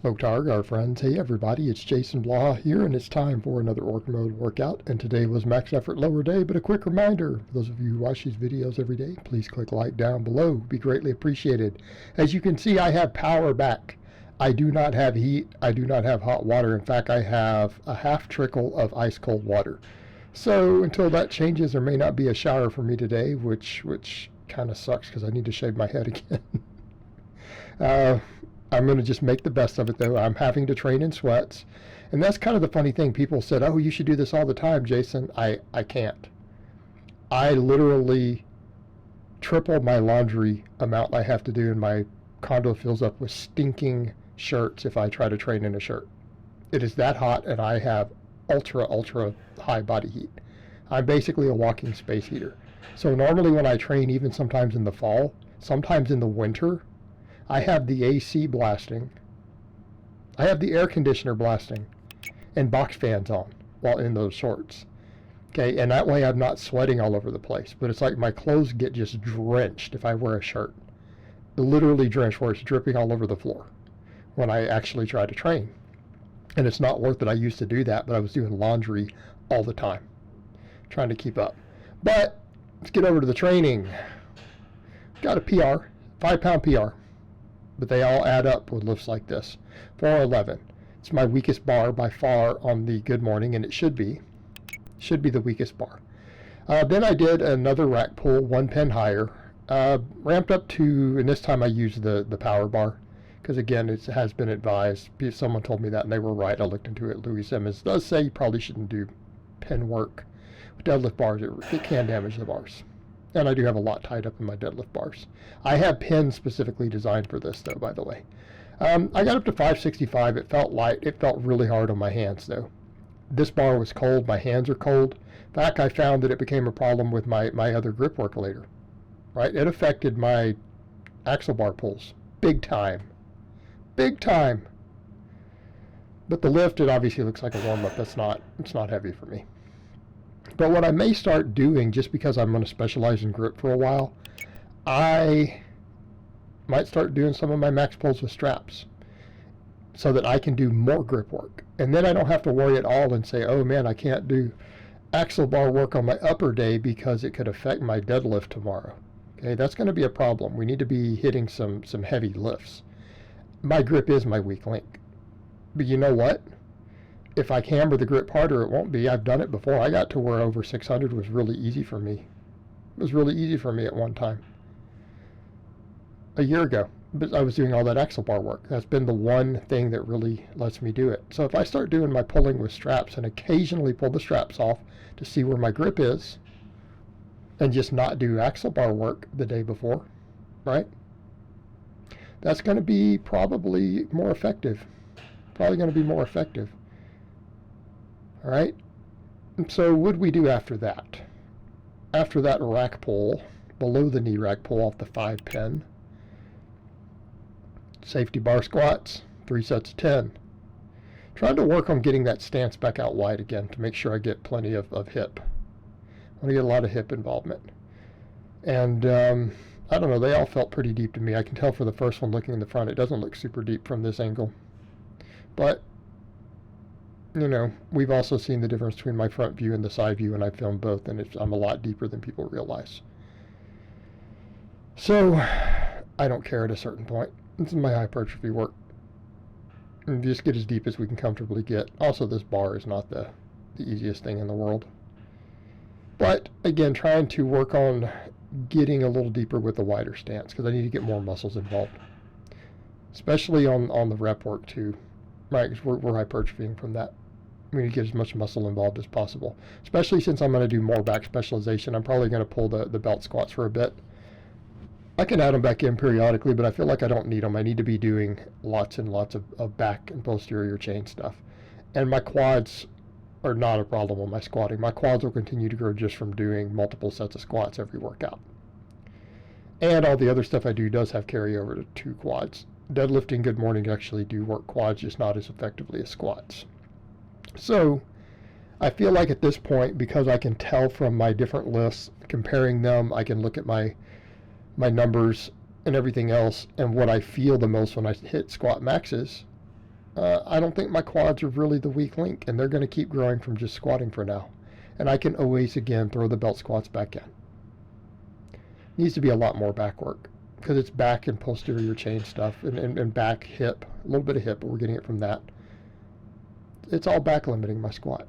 Folktard, our friends. Hey everybody, it's Jason Blaha here, and it's time for another Orc Mode workout. And today was max effort lower day, but a quick reminder, for those of you who watch these videos every day, please click like down below. It'd be greatly appreciated. As you can see, I have power back. I do not have heat. I do not have hot water. In fact, I have a half trickle of ice cold water. So until that changes, there may not be a shower for me today, which kind of sucks because I need to shave my head again. I'm going to just make the best of it, though. I'm having to train in sweats. And that's kind of the funny thing. People said, oh, you should do this all the time, Jason. I can't. I literally triple my laundry amount I have to do, and my condo fills up with stinking shirts if I try to train in a shirt. It is that hot, and I have ultra high body heat. I'm basically a walking space heater. So normally when I train, even sometimes in the fall, sometimes in the winter, I have the AC blasting. I have the air conditioner blasting and box fans on while in those shorts. Okay, and that way I'm not sweating all over the place. But it's like my clothes get just drenched if I wear a shirt. Literally drenched where it's dripping all over the floor when I actually try to train. And it's not worth it. I used to do that, but I was doing laundry all the time, trying to keep up. But let's get over to the training. Got a PR, 5-pound PR. But they all add up with lifts like this. 411. It's my weakest bar by far on the good morning, and it should be the weakest bar. Then I did another rack pull, 1 pin higher, ramped up to, and this time I used the power bar, because again, it has been advised. Someone told me that, and they were right. I looked into it. Louis Simmons does say you probably shouldn't do pin work with deadlift bars. It can damage the bars. And I do have a lot tied up in my deadlift bars. I have pins specifically designed for this, though, by the way. I got up to 565. It felt light. It felt really hard on my hands, though. This bar was cold. My hands are cold. In fact, I found that it became a problem with my other grip work later. Right? It affected my axle bar pulls. Big time. Big time. But the lift, it obviously looks like a warm-up. It's not heavy for me. But what I may start doing, just because I'm going to specialize in grip for a while, I might start doing some of my max pulls with straps so that I can do more grip work. And then I don't have to worry at all and say, oh man, I can't do axle bar work on my upper day because it could affect my deadlift tomorrow. Okay, that's going to be a problem. We need to be hitting some heavy lifts. My grip is my weak link. But you know what? If I camber the grip harder, it won't be. I've done it before. I got to where over 600 was really easy for me. It was really easy for me at one time. A year ago. But I was doing all that axle bar work. That's been the one thing that really lets me do it. So if I start doing my pulling with straps and occasionally pull the straps off to see where my grip is and just not do axle bar work the day before, right? That's going to be probably more effective. Probably going to be more effective. All right, and so what do we do after that? After that rack pull, below the knee rack pull off the 5-pin, safety bar squats, 3 sets of 10. Trying to work on getting that stance back out wide again to make sure I get plenty of hip. I want to get a lot of hip involvement. And I don't know, they all felt pretty deep to me. I can tell for the first one looking in the front, it doesn't look super deep from this angle. But you know, we've also seen the difference between my front view and the side view, and I filmed both, and I'm a lot deeper than people realize. So, I don't care at a certain point. This is my hypertrophy work. And just get as deep as we can comfortably get. Also, this bar is not the easiest thing in the world. But, again, trying to work on getting a little deeper with a wider stance, because I need to get more muscles involved. Especially on the rep work, too. Right, because we're hypertrophying from that. We need to get as much muscle involved as possible. Especially since I'm going to do more back specialization. I'm probably going to pull the belt squats for a bit. I can add them back in periodically, but I feel like I don't need them. I need to be doing lots and lots of back and posterior chain stuff. And my quads are not a problem with my squatting. My quads will continue to grow just from doing multiple sets of squats every workout. And all the other stuff I do does have carryover to quads. Deadlifting good morning actually do work quads, just not as effectively as squats. So I feel like at this point, because I can tell from my different lifts, comparing them, I can look at my numbers and everything else, and what I feel the most when I hit squat maxes I don't think my quads are really the weak link, and they're going to keep growing from just squatting for now. And I can always, again, throw the belt squats back in. Needs to be a lot more back work, because it's back and posterior chain stuff, and back, hip, a little bit of hip, but we're getting it from that. It's all back limiting my squat.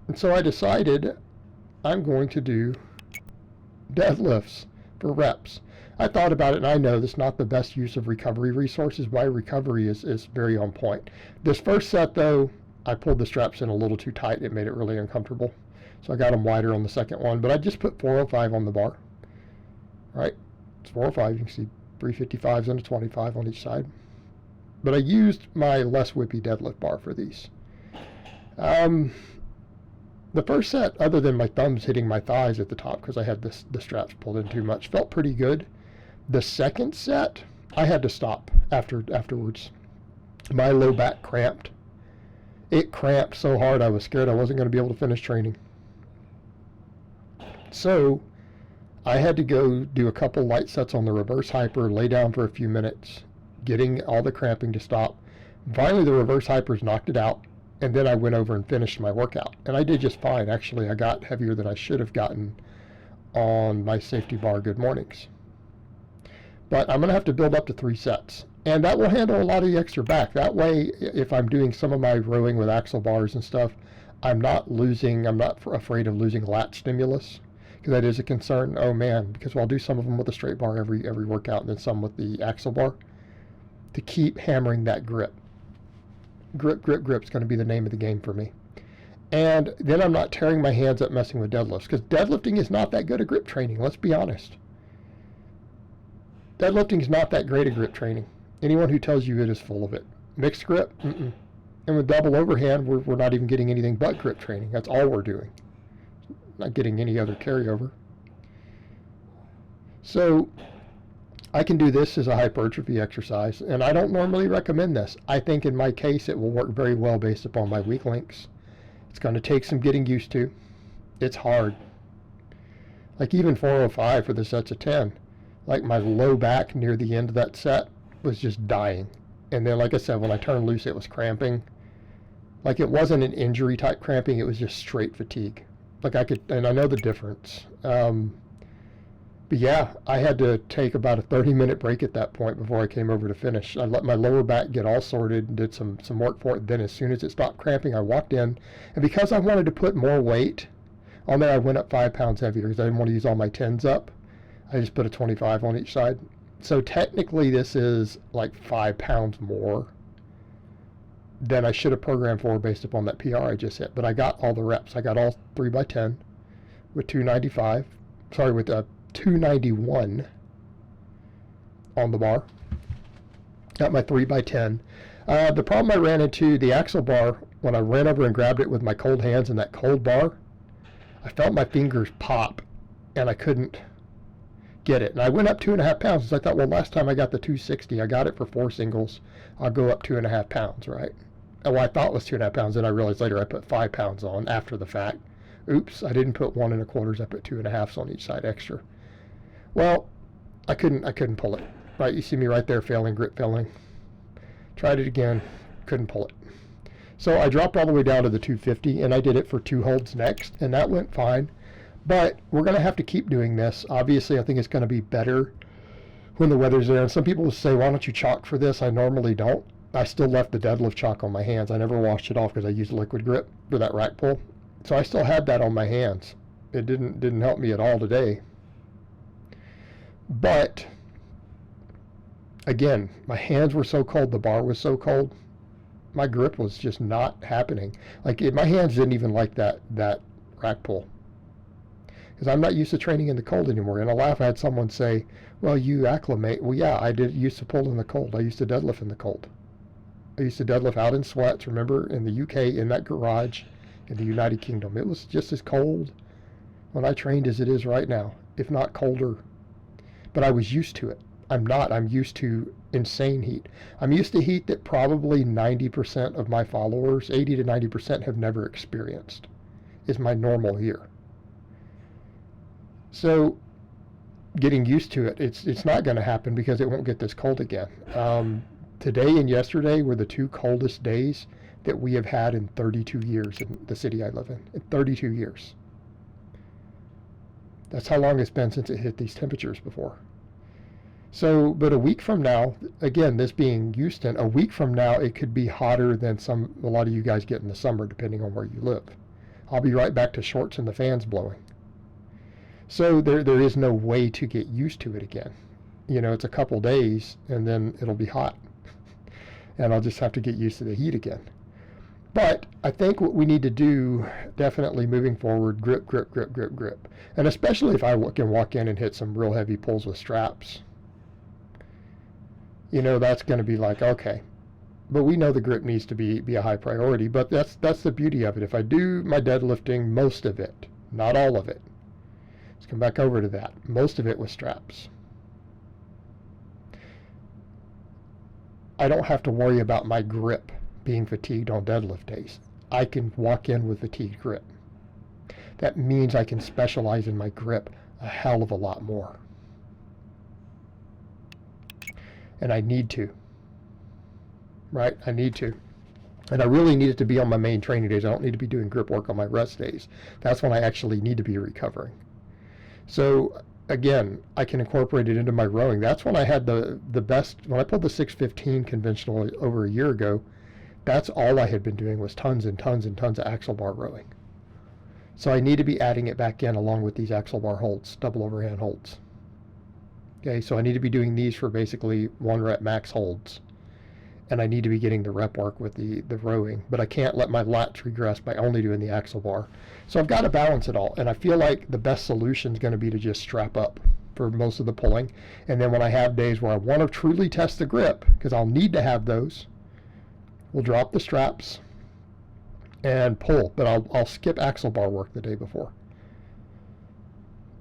And so I decided I'm going to do deadlifts for reps. I thought about it, and I know this is not the best use of recovery resources. My recovery is very on point. This first set, though, I pulled the straps in a little too tight. It made it really uncomfortable. So I got them wider on the second one. But I just put 405 on the bar. Right? It's 405. You can see 355s and a 25 on each side. But I used my less whippy deadlift bar for these. The first set, other than my thumbs hitting my thighs at the top because I had the straps pulled in too much, felt pretty good. The second set, I had to stop afterwards. My low back cramped. It cramped so hard I was scared I wasn't going to be able to finish training. So I had to go do a couple light sets on the reverse hyper, lay down for a few minutes, getting all the cramping to stop. Finally, the reverse hypers knocked it out. And then I went over and finished my workout. And I did just fine. Actually, I got heavier than I should have gotten on my safety bar good mornings. But I'm going to have to build up to 3 sets. And that will handle a lot of the extra back. That way, if I'm doing some of my rowing with axle bars and stuff, I'm not afraid of losing lat stimulus. Because that is a concern. Oh man, because I'll do some of them with a straight bar every workout, and then some with the axle bar to keep hammering that grip. Grip is going to be the name of the game for me. And then I'm not tearing my hands up messing with deadlifts, because deadlifting is not that good at grip training, let's be honest. Deadlifting is not that great at grip training. Anyone who tells you it is full of it. Mixed grip, and with double overhand, we're not even getting anything but grip training. That's all we're doing. Not getting any other carryover. So I can do this as a hypertrophy exercise, and I don't normally recommend this. I think in my case it will work very well based upon my weak links. It's going to take some getting used to. It's hard. Like even 405 for the sets of 10. Like my low back near the end of that set was just dying. And then like I said, when I turned loose it was cramping. Like it wasn't an injury type cramping, it was just straight fatigue. Like and I know the difference. But yeah, I had to take about a 30-minute break at that point before I came over to finish. I let my lower back get all sorted and did some work for it. Then as soon as it stopped cramping, I walked in. And because I wanted to put more weight on there, I went up 5 pounds heavier because I didn't want to use all my 10s up. I just put a 25 on each side. So technically this is like 5 pounds more than I should have programmed for based upon that PR I just hit. But I got all the reps. I got all 3x10 with 295. Sorry, with 291 on the bar. Got my 3x10. The problem I ran into, the axle bar, when I ran over and grabbed it with my cold hands and that cold bar, I felt my fingers pop and I couldn't get it. And I went up 2.5 pounds because I thought, well, last time I got the 260, I got it for 4 singles. I'll go up 2.5 pounds, right? And what I thought was 2.5 pounds, then I realized later I put 5 pounds on after the fact. Oops, I didn't put 1 1/4s, I put 2.5s on each side extra. Well, I couldn't pull it. Right, you see me right there failing, grip failing. Tried it again, couldn't pull it. So I dropped all the way down to the 250, and I did it for 2 holds next, and that went fine. But we're going to have to keep doing this. Obviously, I think it's going to be better when the weather's there. And some people will say, why don't you chalk for this? I normally don't. I still left the deadlift chalk on my hands. I never washed it off because I used liquid grip for that rack pull. So I still had that on my hands. It didn't help me at all today. But again, my hands were so cold, the bar was so cold, my grip was just not happening. Like my hands didn't even like that rack pull. Because I'm not used to training in the cold anymore. And I laugh, I had someone say, well, you acclimate. Well, yeah, I used to pull in the cold. I used to deadlift in the cold. I used to deadlift out in sweats, remember, in the UK, in that garage, in the United Kingdom. It was just as cold when I trained as it is right now, if not colder. But I was used to it. I'm used to insane heat. I'm used to heat that probably 90% of my followers, 80 to 90%, have never experienced. Is my normal here. So getting used to it, it's not going to happen because it won't get this cold again. Today and yesterday were the two coldest days that we have had in 32 years in the city I live in 32 years. That's how long it's been since it hit these temperatures before. So, but a week from now, again, this being Houston, a week from now, it could be hotter than a lot of you guys get in the summer, depending on where you live. I'll be right back to shorts and the fans blowing. So there is no way to get used to it again. You know, it's a couple days and then it'll be hot. And I'll just have to get used to the heat again. But I think what we need to do, definitely moving forward, grip, grip, grip, grip, grip. And especially if I can walk in and hit some real heavy pulls with straps. You know, that's going to be like, okay. But we know the grip needs to be a high priority. But that's the beauty of it. If I do my deadlifting, most of it, not all of it. Let's come back over to that. Most of it with straps. I don't have to worry about my grip being fatigued on deadlift days. I can walk in with fatigued grip. That means I can specialize in my grip a hell of a lot more. And I need to. Right? I need to. And I really need it to be on my main training days. I don't need to be doing grip work on my rest days. That's when I actually need to be recovering. So again, I can incorporate it into my rowing. That's when I had the best, when I pulled the 615 conventional over a year ago, that's all I had been doing was tons and tons and tons of axle bar rowing. So I need to be adding it back in along with these axle bar holds, double overhand holds. Okay, so I need to be doing these for basically 1 rep max holds. And I need to be getting the rep work with the rowing. But I can't let my lats regress by only doing the axle bar. So I've got to balance it all. And I feel like the best solution is going to be to just strap up for most of the pulling. And then when I have days where I want to truly test the grip, because I'll need to have those, we'll drop the straps and pull. But I'll skip axle bar work the day before.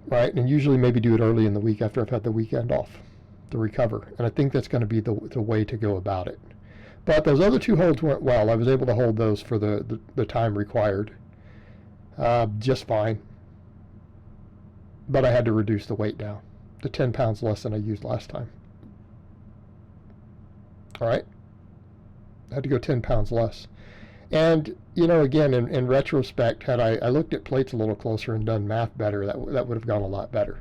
Right? And usually maybe do it early in the week after I've had the weekend off to recover. And I think that's going to be the way to go about it. But those other 2 holds went well. I was able to hold those for the time required just fine. But I had to reduce the weight down to 10 pounds less than I used last time. All right? I had to go 10 pounds less. And, you know, again, in retrospect, had I looked at plates a little closer and done math better, that would have gone a lot better.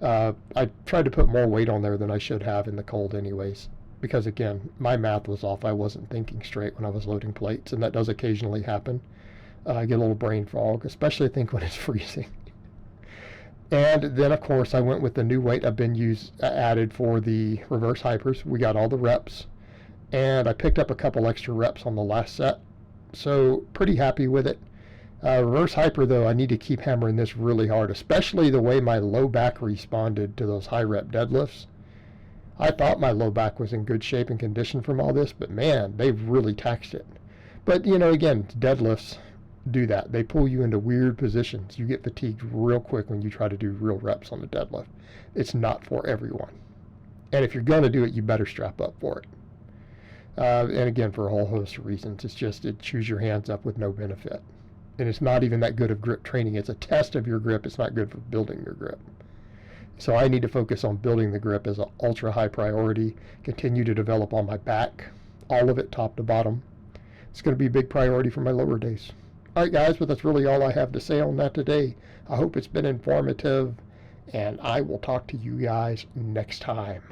I tried to put more weight on there than I should have in the cold anyways. Because, again, my math was off. I wasn't thinking straight when I was loading plates, and that does occasionally happen. I get a little brain fog, especially I think when it's freezing. And then, of course, I went with the new weight I've been added for the reverse hypers. We got all the reps, and I picked up a couple extra reps on the last set. So, pretty happy with it. Reverse hyper, though, I need to keep hammering this really hard, especially the way my low back responded to those high rep deadlifts. I thought my low back was in good shape and condition from all this, but man, they've really taxed it. But, you know, again, deadlifts do that. They pull you into weird positions. You get fatigued real quick when you try to do real reps on the deadlift. It's not for everyone. And if you're going to do it, you better strap up for it. And again, for a whole host of reasons. It's just, it chews your hands up with no benefit. And it's not even that good of grip training. It's a test of your grip. It's not good for building your grip. So I need to focus on building the grip as an ultra high priority, continue to develop on my back, all of it top to bottom. It's going to be a big priority for my lower days. All right, guys, but that's really all I have to say on that today. I hope it's been informative, and I will talk to you guys next time.